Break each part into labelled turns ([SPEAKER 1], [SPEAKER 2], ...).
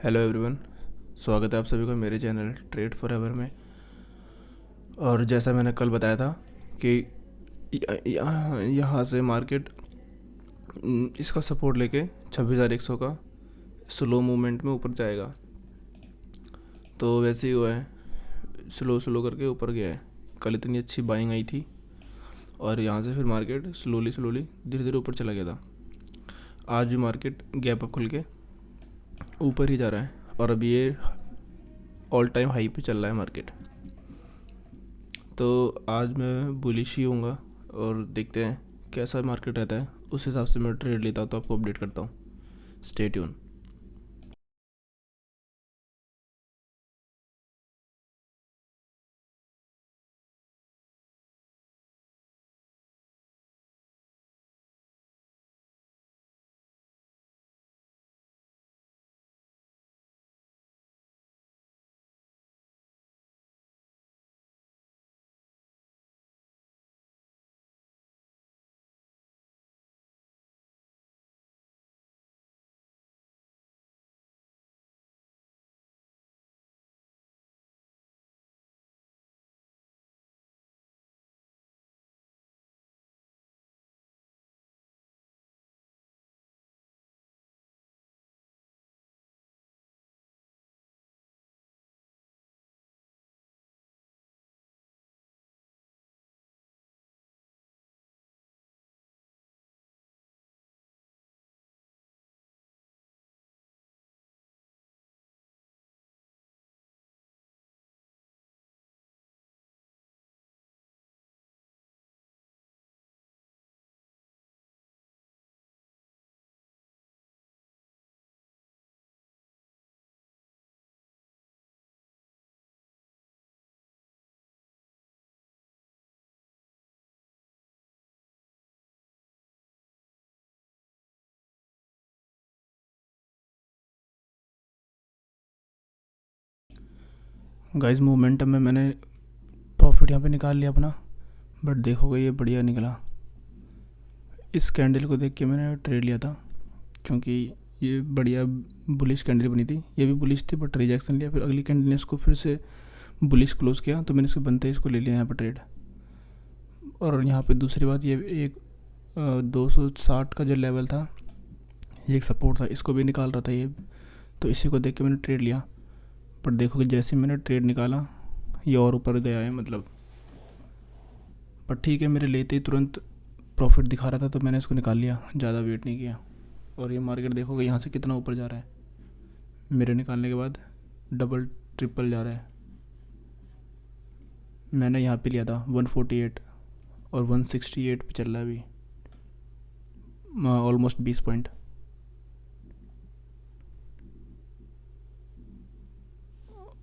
[SPEAKER 1] Hello everyone. स्वागत है आप सभी का मेरे चैनल ट्रेड फॉर एवर में। और जैसा मैंने कल बताया था कि यहाँ से मार्केट इसका सपोर्ट लेके 26,100 का स्लो मूवमेंट में ऊपर जाएगा। तो वैसे ही हुआ है, स्लो स्लो करके ऊपर गया है। कल इतनी अच्छी बाइंग आई थी और यहाँ से फिर मार्केट स्लोली स्लोली धीरे धीरे ऊपर चला गया था। आज भी मार्केट गैप अप खुल के ऊपर ही जा रहा है और अभी ये ऑल टाइम हाई पे चल रहा है मार्केट। तो आज मैं बुलिश ही होऊंगा और देखते हैं कैसा मार्केट रहता है, उस हिसाब से मैं ट्रेड लेता हूँ तो आपको अपडेट करता हूँ। Stay tune. गाइस, मोमेंटम में मैंने प्रॉफिट यहाँ पे निकाल लिया अपना, बट देखोगे ये बढ़िया निकला। इस कैंडल को देख के मैंने ट्रेड लिया था क्योंकि ये बढ़िया बुलिश कैंडल बनी थी। ये भी बुलिश थी बट रिजेक्शन लिया, फिर अगली कैंडल ने इसको फिर से बुलिश क्लोज किया तो मैंने इसके बनते ही इसको ले लिया यहाँ पर ट्रेड। और यहाँ पे दूसरी बात, ये एक 260 का जो लेवल था ये एक सपोर्ट था, इसको भी निकाल रहा था ये, तो इसी को देख के मैंने ट्रेड लिया। पर देखो कि जैसे मैंने ट्रेड निकाला ये और ऊपर गया है मतलब। पर ठीक है, मेरे लेते ही तुरंत प्रॉफिट दिखा रहा था तो मैंने इसको निकाल लिया, ज़्यादा वेट नहीं किया। और ये मार्केट देखोगे यहाँ से कितना ऊपर जा रहा है, मेरे निकालने के बाद डबल ट्रिपल जा रहा है। मैंने यहाँ पे लिया था 148 और 168 पे चल रहा है अभी, ऑलमोस्ट 20 पॉइंट।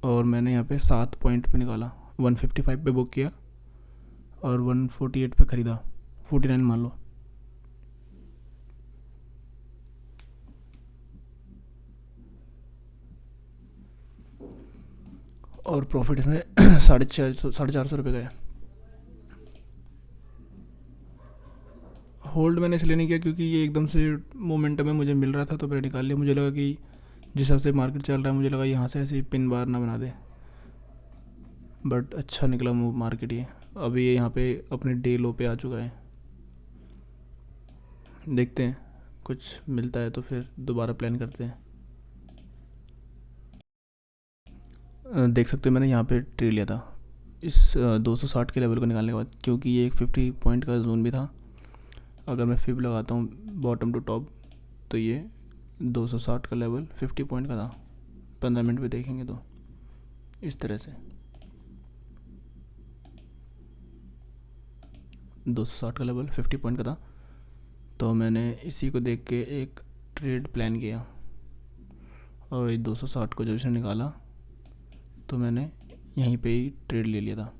[SPEAKER 1] और मैंने यहाँ पे 7 पॉइंट पे निकाला, 155 पे बुक किया और 148 पे ख़रीदा, 49 मान लो। और प्रॉफिट इसमें 450 रुपये का है। होल्ड मैंने इसलिए नहीं किया क्योंकि ये एकदम से मोमेंटम में मुझे मिल रहा था तो मैंने निकाल लिया। मुझे लगा कि जिस हिसाब से मार्केट चल रहा है मुझे लगा यहाँ से ऐसे पिन बार ना बना दे, बट अच्छा निकला मूव मार्केट ये। अभी ये यहाँ पे अपने डे लो पे आ चुका है। देखते हैं कुछ मिलता है तो फिर दोबारा प्लान करते हैं। देख सकते हो मैंने यहाँ पे ट्रेड लिया था इस 260 के लेवल को निकालने के बाद, क्योंकि ये एक 50 पॉइंट का जोन भी था। अगर मैं फिब लगाता हूँ बॉटम टू टॉप तो ये 260 का लेवल 50 पॉइंट का था। 15 मिनट में देखेंगे तो इस तरह से 260 का लेवल 50 पॉइंट का था। तो मैंने इसी को देख के एक ट्रेड प्लान किया और ये 260 को जब से निकाला तो मैंने यहीं पे ही ट्रेड ले लिया था।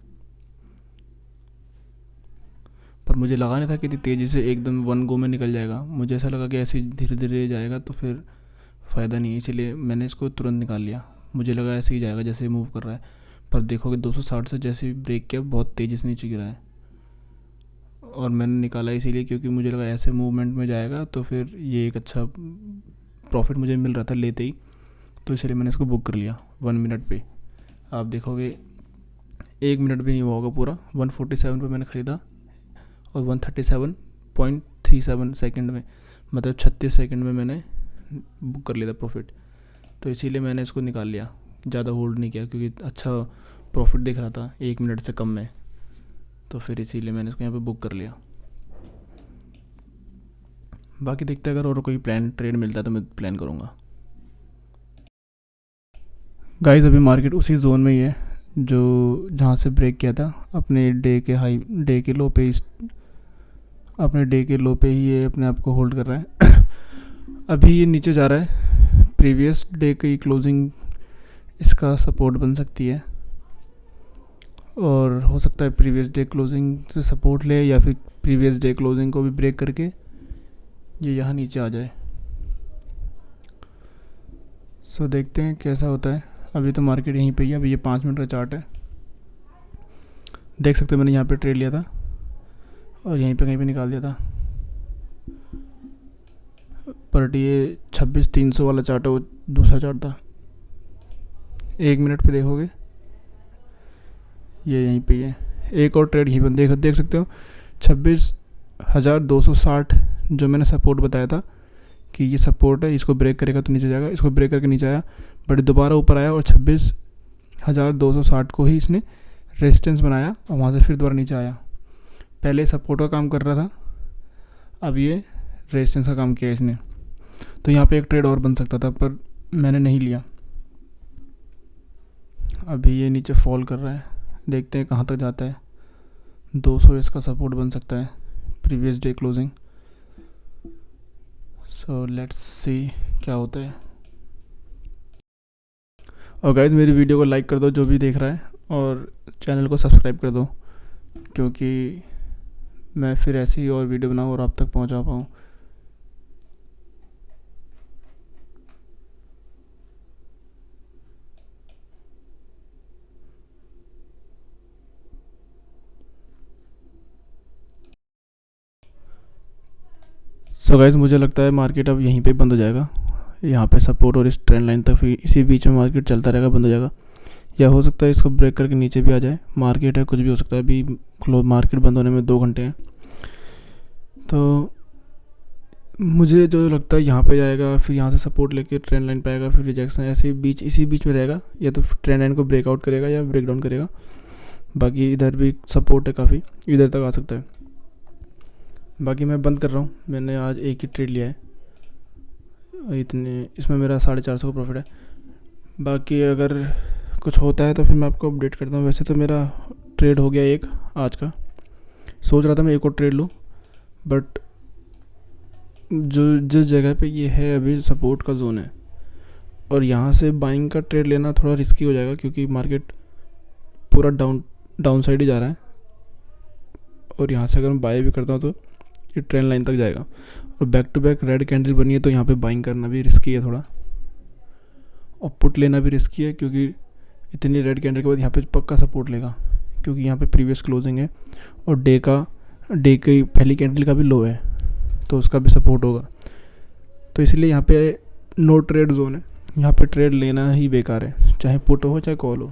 [SPEAKER 1] पर मुझे लगा नहीं था कि इतनी तेज़ी से एकदम वन गो में निकल जाएगा। मुझे ऐसा लगा कि ऐसे धीरे धीरे जाएगा तो फिर फ़ायदा नहीं है, इसलिए मैंने इसको तुरंत निकाल लिया। मुझे लगा ऐसे ही जाएगा जैसे मूव कर रहा है, पर देखोगे 260 से जैसे ही ब्रेक किया बहुत तेज़ी से नीचे गिरा है। और मैंने निकाला इसीलिए क्योंकि मुझे लगा ऐसे मूवमेंट में जाएगा तो फिर ये एक अच्छा प्रॉफिट मुझे मिल रहा था लेते ही, तो इसलिए मैंने इसको बुक कर लिया 1 मिनट पे। आप देखोगे 1 मिनट भी नहीं हुआ होगा पूरा, 147 पे मैंने ख़रीदा और 137.37 सेकंड में, मतलब 36 सेकंड में मैंने बुक कर लिया था प्रॉफिट। तो इसीलिए मैंने इसको निकाल लिया, ज़्यादा होल्ड नहीं किया क्योंकि अच्छा प्रॉफिट दिख रहा था 1 मिनट से कम में, तो फिर इसीलिए मैंने इसको यहाँ पे बुक कर लिया। बाकी देखते हैं, अगर और कोई प्लान ट्रेड मिलता है तो मैं प्लान करूँगा। गाइस अभी मार्केट उसी जोन में ही है जो जहाँ से ब्रेक किया था, अपने डे के लो पे अपने डे के लो पे ही ये अपने आप को होल्ड कर रहा है। अभी ये नीचे जा रहा है, प्रीवियस डे की क्लोजिंग इसका सपोर्ट बन सकती है, और हो सकता है प्रीवियस डे क्लोजिंग से सपोर्ट ले या फिर प्रीवियस डे क्लोजिंग को भी ब्रेक करके ये यहाँ नीचे आ जाए। सो देखते हैं कैसा होता है। अभी तो मार्केट यहीं पे ही है, अभी ये 5 मिनट का चार्ट है, देख सकते हो मैंने यहाँ पे ट्रेड लिया था और यहीं पे कहीं पे निकाल दिया था। पर ये 26,300 वाला चार्ट है, वो दूसरा चार्ट था। 1 मिनट पे देखोगे ये यहीं पे है, एक और ट्रेड यहीं पर देख सकते हो 26,260 जो मैंने सपोर्ट बताया था कि ये सपोर्ट है, इसको ब्रेक करेगा तो नीचे जाएगा, इसको ब्रेक करके नीचे आया बट दोबारा ऊपर आया और 26,260 को ही इसने रेजिस्टेंस बनाया और वहाँ से फिर दोबारा नीचे आया। पहले सपोर्ट का काम कर रहा था, अब ये रेजिस्टेंस का काम किया इसने। तो यहाँ पे एक ट्रेड और बन सकता था पर मैंने नहीं लिया। अभी ये नीचे फॉल कर रहा है, देखते हैं कहाँ तक जाता है। 200 इसका सपोर्ट बन सकता है previous day closing. So let's see क्या होता है। और गाइज़ मेरी वीडियो को लाइक कर दो जो भी देख रहा है, और चैनल को सब्सक्राइब कर दो क्योंकि मैं फिर ऐसी ही और वीडियो बनाऊँ और आप तक पहुंचा पाऊँ। सो गाइज़ मुझे लगता है मार्केट अब यहीं पे बंद हो जाएगा, यहाँ पे सपोर्ट और इस ट्रेंड लाइन तक, फिर इसी बीच में मार्केट चलता रहेगा, बंद हो जाएगा। या हो सकता है इसको ब्रेक करके नीचे भी आ जाए, मार्केट है कुछ भी हो सकता है। अभी मार्केट बंद होने में 2 घंटे हैं, तो मुझे जो लगता है यहाँ पे जाएगा, फिर यहाँ से सपोर्ट लेके ट्रेंड लाइन पे आएगा, फिर रिजेक्शन, ऐसे इसी बीच में रहेगा। या तो ट्रेंड लाइन को ब्रेकआउट करेगा या ब्रेक डाउन करेगा। बाकी इधर भी सपोर्ट है काफ़ी, इधर तक आ सकता है। बाकी मैं बंद कर रहा हूँ, मैंने आज एक ही ट्रेड लिया है, इसमें मेरा 450 का प्रॉफिट है। बाकी अगर कुछ होता है तो फिर मैं आपको अपडेट करता हूँ। वैसे तो मेरा ट्रेड हो गया एक आज का, सोच रहा था मैं एक और ट्रेड लूँ, बट जिस जगह पे ये है अभी सपोर्ट का जोन है, और यहाँ से बाइंग का ट्रेड लेना थोड़ा रिस्की हो जाएगा क्योंकि मार्केट पूरा डाउन साइड ही जा रहा है। और यहाँ से अगर मैं बाय भी करता हूँ तो ये ट्रेंड लाइन तक जाएगा, और back to back red candle बनी है, तो यहाँ पे बाइंग करना भी रिस्की है थोड़ा, और पुट लेना भी रिस्की है क्योंकि इतनी रेड कैंडल के बाद यहाँ पे पक्का सपोर्ट लेगा क्योंकि यहाँ पे प्रीवियस क्लोजिंग है और डे की पहली कैंडल का भी लो है, तो उसका भी सपोर्ट होगा। तो इसलिए यहाँ पे नो ट्रेड जोन है, यहाँ पे ट्रेड लेना ही बेकार है, चाहे पुट हो चाहे कॉल हो।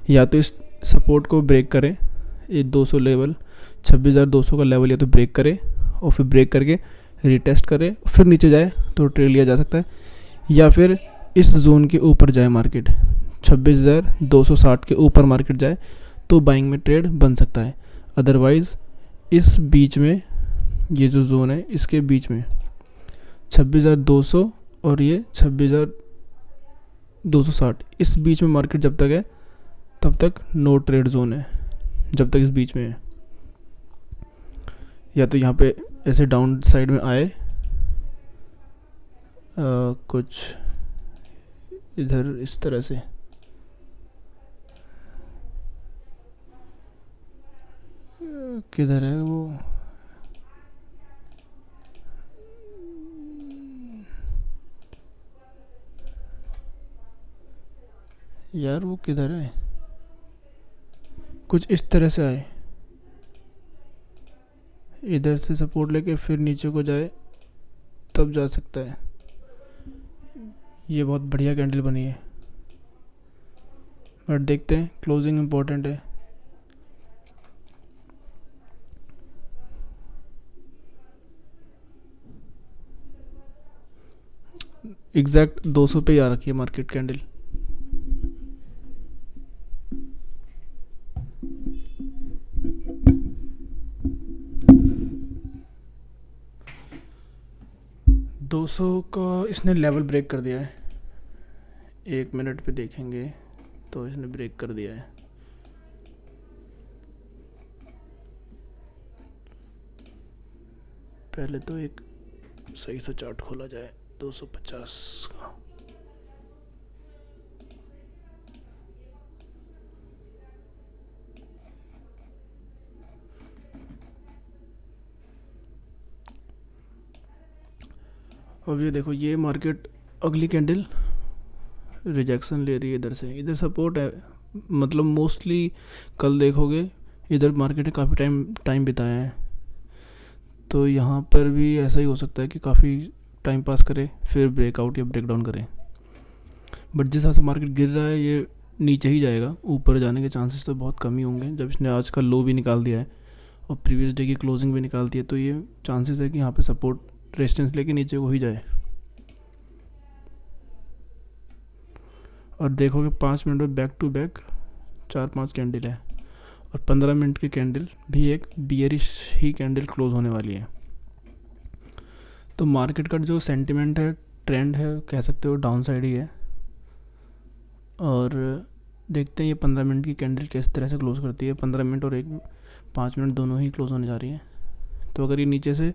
[SPEAKER 1] या तो इस सपोर्ट को ब्रेक करें, ये 200 लेवल 26,200 का लेवल, या तो ब्रेक करे और फिर ब्रेक करके रिटेस्ट करे फिर नीचे जाए तो ट्रेड लिया जा सकता है। या फिर इस जोन के ऊपर जाए मार्केट, 26,260 के ऊपर मार्केट जाए तो बाइंग में ट्रेड बन सकता है। अदरवाइज़ इस बीच में, ये जो जोन है इसके बीच में 26,200 और ये 26,260, इस बीच में मार्केट जब तक है तब तक नो ट्रेड जोन है, जब तक इस बीच में है। या तो यहाँ पे ऐसे डाउन साइड में आए, कुछ इधर इस तरह से, किधर है वो, यार वो किधर है, कुछ इस तरह से आए, इधर से सपोर्ट लेके फिर नीचे को जाए तब जा सकता है। ये बहुत बढ़िया कैंडल बनी है, बट देखते हैं, क्लोजिंग इम्पोर्टेंट है। एग्जैक्ट 200 पे ही आ रखी है मार्केट कैंडल। दो सौ का इसने लेवल ब्रेक कर दिया है। 1 मिनट पे देखेंगे तो इसने ब्रेक कर दिया है। पहले तो एक सही सा चार्ट खोला जाए 250 का। अब ये देखो, ये मार्केट अगली कैंडल रिजेक्शन ले रही है इधर से, इधर सपोर्ट है। मतलब मोस्टली कल देखोगे इधर मार्केट ने काफ़ी टाइम बिताया है, तो यहाँ पर भी ऐसा ही हो सकता है कि काफ़ी टाइम पास करे फिर ब्रेकआउट या ब्रेकडाउन करे। बट जिस हिसाब से मार्केट गिर रहा है ये नीचे ही जाएगा, ऊपर जाने के चांसेस तो बहुत कम ही होंगे। जब इसने आज का लो भी निकाल दिया है और प्रीवियस डे की क्लोजिंग भी निकाल दी है, तो ये चांसेस है कि यहाँ पे सपोर्ट रेजिस्टेंस लेके नीचे को ही जाए। और देखोगे 5 मिनट में बैक टू बैक 4-5 कैंडल है, और 15 मिनट की कैंडल भी एक बियरिश ही कैंडल क्लोज होने वाली है। तो मार्केट का जो सेंटिमेंट है, ट्रेंड है, कह सकते हो डाउन साइड ही है। और देखते हैं ये 15 मिनट की कैंडल किस तरह से क्लोज करती है। 15 मिनट और 5 मिनट दोनों ही क्लोज होने जा रही है। तो अगर ये नीचे से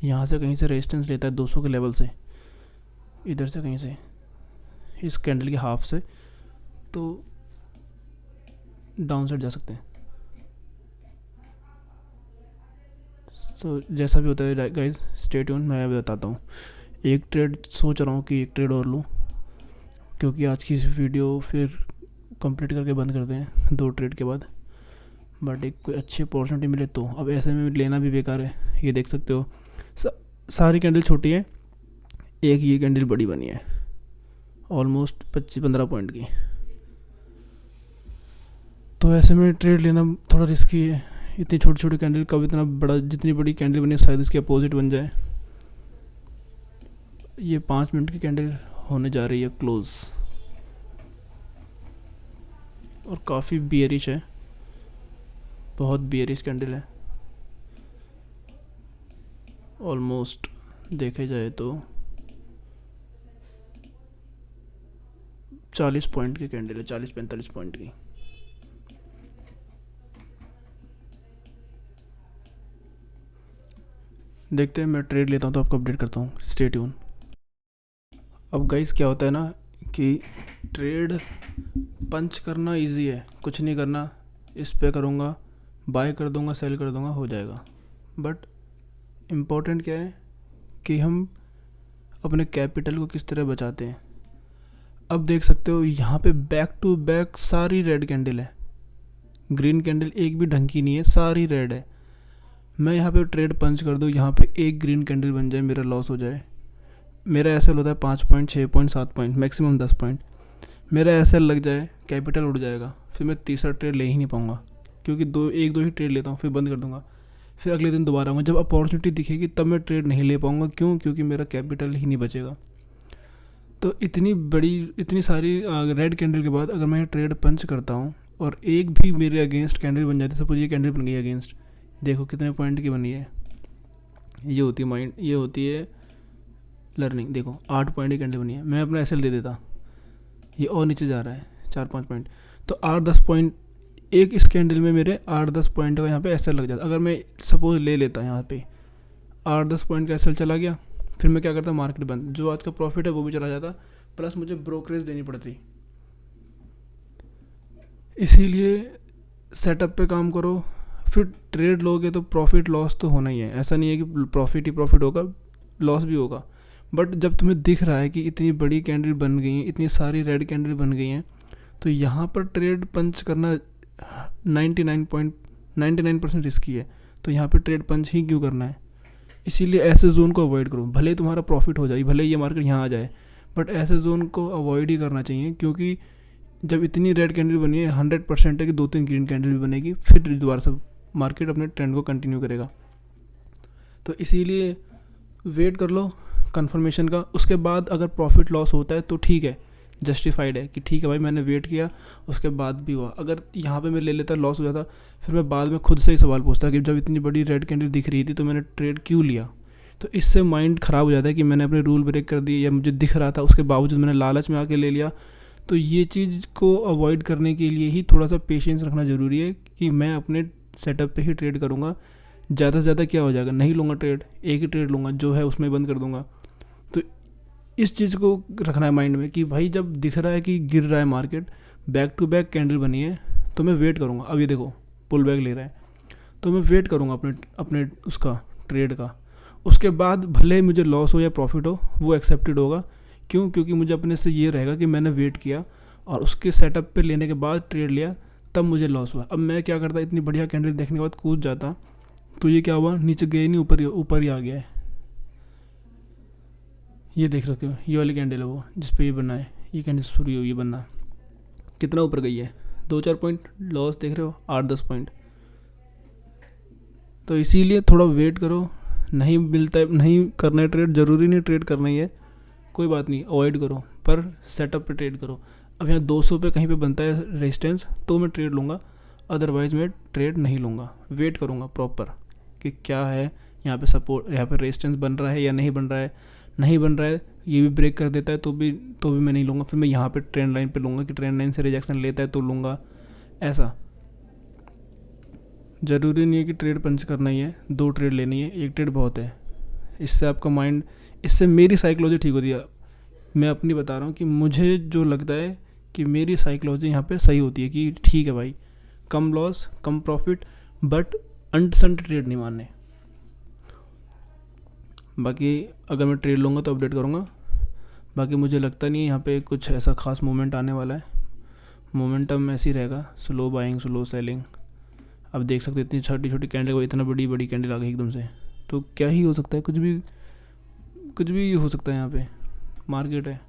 [SPEAKER 1] यहाँ से कहीं से रेजिस्टेंस लेता है 200 के लेवल से, इधर से कहीं से, इस कैंडल के हाफ से, तो डाउन साइड जा सकते हैं। तो जैसा भी होता है गाइस, स्टे ट्यून। मैं अभी बताता हूँ, एक ट्रेड सोच रहा हूँ कि एक ट्रेड और लूँ, क्योंकि आज की वीडियो फिर कंप्लीट करके बंद करते हैं 2 ट्रेड के बाद। बट एक कोई अच्छी अपॉर्चुनिटी मिले तो। अब ऐसे में लेना भी बेकार है। ये देख सकते हो सारी कैंडल छोटी है, एक ये कैंडल बड़ी बनी है ऑलमोस्ट 25-15 पॉइंट की। तो ऐसे में ट्रेड लेना थोड़ा रिस्की है। इतनी छोटी छोटी कैंडल, कब इतना बड़ा, जितनी बड़ी कैंडल बनी शायद इसके अपोजिट बन जाए। ये 5 मिनट की कैंडल होने जा रही है क्लोज, और काफ़ी बियरिश है, बहुत बियरिश कैंडल है। ऑलमोस्ट देखे जाए तो 40 पॉइंट की कैंडल है, 40-45 पॉइंट की। देखते हैं, मैं ट्रेड लेता हूँ तो आपको अपडेट करता हूँ। Stay tune. अब गाइस क्या होता है ना कि ट्रेड पंच करना इजी है, कुछ नहीं करना, इस पे करूँगा, बाय कर दूँगा, सेल कर दूँगा, हो जाएगा। बट इम्पोर्टेंट क्या है कि हम अपने कैपिटल को किस तरह बचाते हैं। अब देख सकते हो यहाँ पे बैक टू बैक सारी रेड कैंडल है, ग्रीन कैंडल एक भी ढंग की नहीं है, सारी रेड है। मैं यहाँ पे ट्रेड पंच कर दूँ, यहाँ पे एक ग्रीन कैंडल बन जाए, मेरा लॉस हो जाए। मेरा एसएल होता है 5 point, 6 point, 7 point, maximum 10 point. मेरा एसएल लग जाए, कैपिटल उड़ जाएगा, फिर मैं तीसरा ट्रेड ले ही नहीं पाऊँगा, क्योंकि एक दो ही ट्रेड लेता हूँ, फिर बंद कर दूँगा। फिर अगले दिन दोबारा आऊँगा, जब अपॉर्चुनिटी दिखेगी तब मैं ट्रेड नहीं ले पाऊँगा। क्यों? क्योंकि मेरा कैपिटल ही नहीं बचेगा। तो इतनी सारी रेड कैंडल के बाद अगर मैं ट्रेड पंच करता हूँ और एक भी मेरे अगेंस्ट कैंडल बन जाती है, सपोज ये कैंडल बन गई अगेंस्ट, देखो कितने पॉइंट की बनी है। ये होती है माइंड, ये होती है लर्निंग। देखो 8 पॉइंट की कैंडल बनी है, मैं अपना एसएल दे देता, ये और नीचे जा रहा है 4-5 पॉइंट, तो 8-10 पॉइंट एक इस कैंडल में मेरे 8-10 पॉइंट का यहाँ पे एसएल लग जाता। अगर मैं सपोज ले लेता यहाँ पे 8-10 पॉइंट का एसएल चला गया, फिर मैं क्या करता, मार्केट बंद, जो आज का प्रॉफिट है वो भी चला जाता, प्लस मुझे ब्रोकरेज देनी पड़ती। इसीलिए सेटअप पे काम करो, फिर ट्रेड लोगे तो प्रॉफिट लॉस तो होना ही है। ऐसा नहीं है कि प्रॉफिट ही प्रॉफिट होगा, लॉस भी होगा। बट जब तुम्हें दिख रहा है कि इतनी बड़ी कैंडल बन गई हैं, इतनी सारी रेड कैंडल बन गई हैं, तो यहाँ पर ट्रेड पंच करना 99% रिस्की है। तो यहाँ पे ट्रेड पंच ही क्यों करना है। इसीलिए ऐसे जोन को अवॉइड करो, भले तुम्हारा प्रॉफिट हो जाए, भले ये मार्केट यहाँ आ जाए, बट ऐसे जोन को अवॉइड ही करना चाहिए, क्योंकि जब इतनी रेड कैंडल बनी है 100% है कि 2-3 ग्रीन कैंडल भी बनेगी, फिर दोबारा से मार्केट अपने ट्रेंड को कंटिन्यू करेगा। तो इसीलिए वेट कर लो कंफर्मेशन का। उसके बाद अगर प्रॉफिट लॉस होता है तो ठीक है, जस्टिफाइड है कि ठीक है भाई मैंने वेट किया, उसके बाद भी हुआ। अगर यहाँ पे मैं ले लेता, लॉस हो जाता, फिर मैं बाद में खुद से ही सवाल पूछता कि जब इतनी बड़ी रेड कैंडल दिख रही थी तो मैंने ट्रेड क्यों लिया। तो इससे माइंड ख़राब हो जाता है कि मैंने अपने रूल ब्रेक कर दिए, या मुझे दिख रहा था उसके बावजूद मैंने लालच में आके ले लिया। तो ये चीज़ को अवॉइड करने के लिए ही थोड़ा सा पेशेंस रखना ज़रूरी है कि मैं अपने सेटअप पे ही ट्रेड करूँगा। ज़्यादा से ज़्यादा क्या हो जाएगा, नहीं लूँगा ट्रेड, एक ही ट्रेड लूँगा जो है उसमें बंद कर दूँगा। तो इस चीज़ को रखना है माइंड में कि भाई जब दिख रहा है कि गिर रहा है market, back to back candle बनी है, तो मैं वेट करूँगा। अब ये देखो पुल बैक ले रहा है, तो मैं वेट करूँगा अपने उसका ट्रेड का। उसके बाद भले मुझे लॉस हो या प्रॉफिट हो, वो एक्सेप्टेड होगा। क्यों? क्योंकि मुझे अपने से ये रहेगा कि मैंने वेट किया और उसके सेटअप पे लेने के बाद ट्रेड लिया, तब मुझे लॉस हुआ। अब मैं क्या करता, इतनी बढ़िया कैंडल देखने के बाद कूद जाता, तो ये क्या हुआ, नीचे गए नहीं, ऊपर ही आ गया है। ये देख रखे हो, ये वाली कैंडल है वो जिस पे ये बना है, ये कैंडल शुरू हुई है बनना, कितना ऊपर गई है, 2-4 पॉइंट लॉस देख रहे हो, 8-10 पॉइंट। तो इसीलिए थोड़ा वेट करो। नहीं मिलता है, नहीं करना है ट्रेड, ज़रूरी नहीं ट्रेड करना ही है, कोई बात नहीं, अवॉइड करो, पर सेटअप पे ट्रेड करो। अब यहाँ 200 पे कहीं पे बनता है रेजिस्टेंस तो मैं ट्रेड लूँगा, अदरवाइज़ मैं ट्रेड नहीं लूँगा। वेट करूँगा प्रॉपर कि क्या है यहाँ पे सपोर्ट, यहाँ पे रेजिस्टेंस बन रहा है या नहीं बन रहा है। नहीं बन रहा है, ये भी ब्रेक कर देता है तो भी मैं नहीं लूँगा। फिर मैं यहाँ पे ट्रेंड लाइन पे लूँगा कि ट्रेंड लाइन से रिजेक्शन लेता है तो लूँगा। ऐसा ज़रूरी नहीं है कि ट्रेड पंच करना ही है, 2 ट्रेड लेनी है, 1 ट्रेड बहुत है। इससे आपका माइंड, इससे मेरी साइकोलॉजी ठीक होती है। मैं अपनी बता रहा हूँ कि मुझे जो लगता है कि मेरी साइकोलॉजी यहाँ पे सही होती है कि ठीक है भाई, कम लॉस कम प्रॉफिट, बट अनसंट ट्रेड नहीं मारने। बाकी अगर मैं ट्रेड लूँगा तो अपडेट करूँगा। बाकी मुझे लगता नहीं है यहाँ पे कुछ ऐसा खास मोमेंट आने वाला है। मोमेंटम ऐसे ही रहेगा, स्लो बाइंग स्लो सेलिंग। अब देख सकते हो इतनी छोटी छोटी कैंडल को इतना बड़ी कैंडल आ गई एकदम से, तो क्या ही हो सकता है, कुछ भी हो सकता है। यहाँ पे मार्केट है।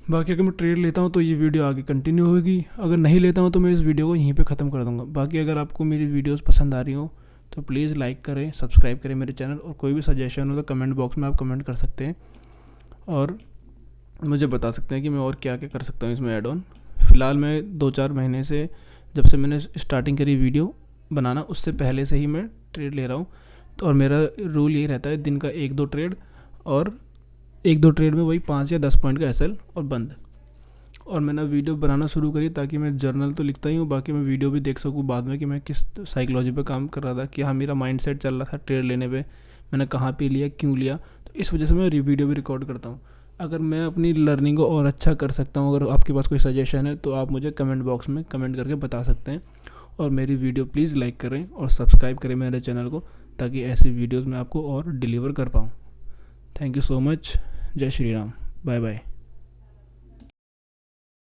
[SPEAKER 1] बाकी अगर मैं ट्रेड लेता हूँ तो ये वीडियो आगे कंटिन्यू होगी, अगर नहीं लेता हूँ तो मैं इस वीडियो को यहीं पे ख़त्म कर दूँगा। बाकी अगर आपको मेरी वीडियोस पसंद आ रही हो तो प्लीज़ लाइक करें, सब्सक्राइब करें मेरे चैनल, और कोई भी सजेशन हो तो कमेंट बॉक्स में आप कमेंट कर सकते हैं और मुझे बता सकते हैं कि मैं और क्या क्या कर सकता हूँ इसमें ऐड ऑन। फ़िलहाल मैं 2-4 महीने से, जब से मैंने स्टार्टिंग करी वीडियो बनाना, उससे पहले से ही मैं ट्रेड ले रहा हूँ। तो और मेरा रूल यही रहता है, दिन का 1-2 ट्रेड, और 1-2 ट्रेड में वही 5 या 10 पॉइंट का एसएल और बंद। और मैंने वीडियो बनाना शुरू करी ताकि मैं जर्नल तो लिखता ही हूँ, बाकी मैं वीडियो भी देख सकूँ बाद में कि मैं किस साइकोलॉजी पे काम कर रहा था, कि हाँ मेरा माइंडसेट चल रहा था ट्रेड लेने पे, मैंने कहाँ पे लिया, क्यों लिया। तो इस वजह से मैं वीडियो भी रिकॉर्ड करता हूँ। अगर मैं अपनी लर्निंग को और अच्छा कर सकता हूँ, अगर आपके पास कोई सजेशन है तो आप मुझे कमेंट बॉक्स में कमेंट करके बता सकते हैं। और मेरी वीडियो प्लीज़ लाइक करें और सब्सक्राइब करें मेरे चैनल को, ताकि ऐसी वीडियोज़ मैं आपको और डिलीवर कर पाऊँ। Thank you so much. जय श्री राम। Bye bye.